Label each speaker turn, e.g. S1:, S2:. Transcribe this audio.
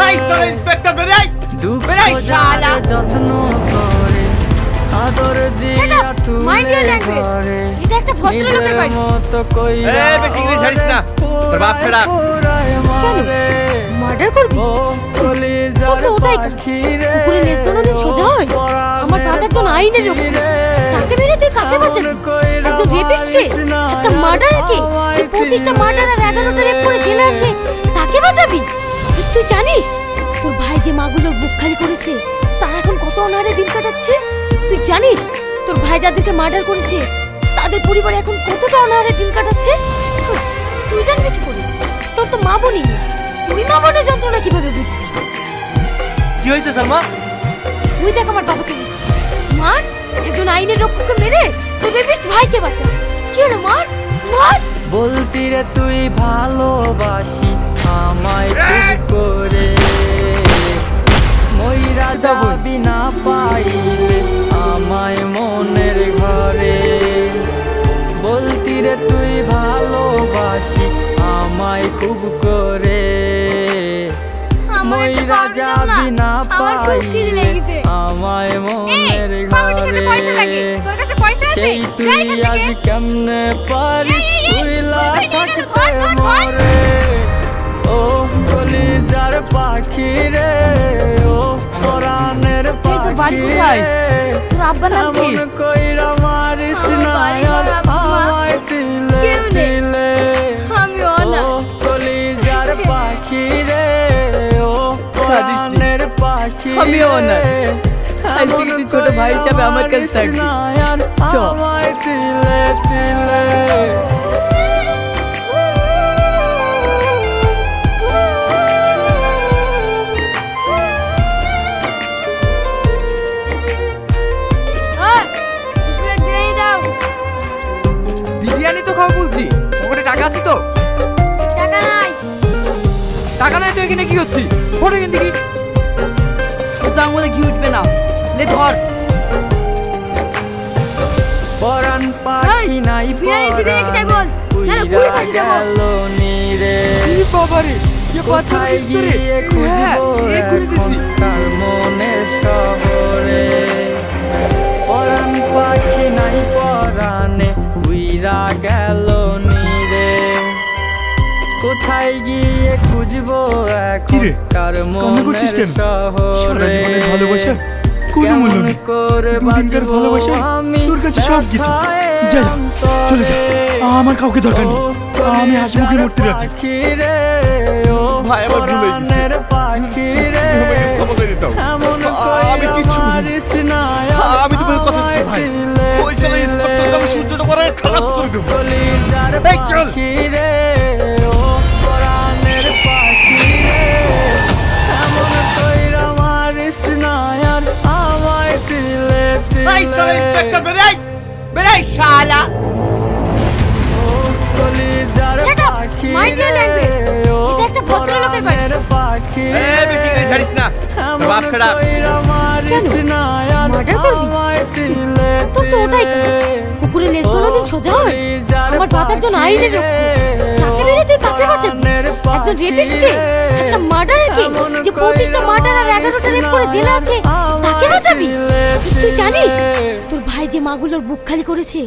S1: এই সালা ইন্সপেক্টর বেরাই বেরাই শালা
S2: যত্ন করে আদর দিয়া তুমি ঘরে
S3: এটা একটা ভদ্রলোকের বাড়ি।
S2: মতো কইরা
S1: এই বেশি ইংলিশ জানিস না তোর বাপ ফেরা
S3: মার্ডার করবি?
S2: কলিজার
S3: তো ওটাই কর।
S2: পাখি রে
S3: কুকুরের লেজ কোনোদিন সোজা হয়? আমার বাপ একজন আইনের রক্ষক। তাকে মেরে তুই কাকে বাঁচাবি? একজন রেপিস্টকে, একটা মার্ডারকে, যে 25টা মার্ডার আর 11টা রেপ করে জেলে আছে, তাকে বাঁচাবি? তুই জানিস তোর ভাই যে মাগুলোর বুক খালি করেছে তারা এখন কত অনাহারে দিন কাটাচ্ছে? তুই জানিস তোর ভাই যাদেরকে মার্ডার করেছে তাদের পরিবার এখন কতটা অনাহারে দিন কাটাচ্ছে? তুই জানবি কি করে? তোর তো মা বোনই নেই। তুই মা বোনের যন্ত্রণা কিভাবে বুঝবি?
S1: কি হয়েছে সালমা?
S3: তুই দেখ আমার বাবা চলে এসেছে। মার, একজন আইনের রক্ষককে মেরে তোর রেপিস্ট ভাইকে বাঁচা। কি হলো? মার মার।
S2: বলতি রে তুই ভালোবাসি আমায় খুব করে মইরা যাবি না পাইলে আমায় মনের ঘরে বলতি রে তুই ভালোবাসি আমায় খুব করে মইরা যাবি না পাইলে আমায় মনের ঘরে সেই তুই আজ কেমনে পারিস তুইলা থাকতে মরে ও কলিজার পাখি রে ও পরাণের পাখি রে
S3: তোর আব্বার নাম কি?
S2: এমন কইরা মারিস না আর আমায় দিলে দিলে ও কলিজার পাখি রে ও পরাণের পাখি
S4: আমি অনাথ। আজ থেকে তুই ছোট ভাই হিসাবে আমার কাছে থাকবি। চল।
S2: আমায় দিলে দিলে
S4: বিরিয়ানি তো খাওয়া বলছি, পকেটে টাকা আছে তো? টাকা নাই তো এখানে কি হচ্ছে? ফটো এখান থেকে। সোজা আঙুলে ঘি উঠবে না, লে ধর।
S2: পরাণ পাখি নাই পরাণ উইরা গেল নীরে
S4: কি বাবারে, এ কথা
S2: কোথায়
S4: দিস তো রে?
S2: গিয়ে খুঁজবো
S4: এক্ষুনি দিছি।
S2: এখন তার মনের শহরে পরাণ পাখি নাই পরাণে উইরা গেল নীরে কোথায় গিয়ে খুঁজবো এখন
S5: কিরে,
S2: কার
S5: কান্না করছিস
S2: মনের
S5: কেন? সারা
S2: শহরে
S5: জীবনের ভালোবাসা কোনো মূল্য নেই। দুদিনকার ভালোবাসা তোর কাছে সব কিছু। যা যা, চলে যা, আমার কাউকে দরকার নেই। আমি হাসি মুখে মরতে রাজি।
S1: ভাই, আমার ভুল হয়ে গেছে। আমাকে ক্ষমা করে দাও। আমি কিচ্ছু বলিনি। আমি তোমার কথা দিচ্ছি ভাই। ওই শালা ইন্সপেক্টরকে আমি সূর্যটা করে খালাস করে দেবো। এই চল। এই শালা ইন্সপেক্টর বেরাই বেরাই শালা।
S3: Shut up! Mind your language! এটা একটা ভদ্রলোকের বাড়ি।
S1: এই বেশি ইংলিশ জানিস না তোর বাপ ফেরা
S3: মার্ডার করবি? তোর তো ওটাই কাজ। কুকুরের লেজ কোনোদিন সোজা হয়? আমার বাপ একজন আইনের রক্ষক। তাকে মেরে তুই কাকে বাঁচাবি? একজন রেপিস্টকে, একটা মার্ডারকে, যে 25টা মার্ডার আর 11টা রেপ করে জেলে আছে, তাকে বাঁচাবি? তুই জানিস তোর ভাই যে মাগুলোর বুক খালি করেছে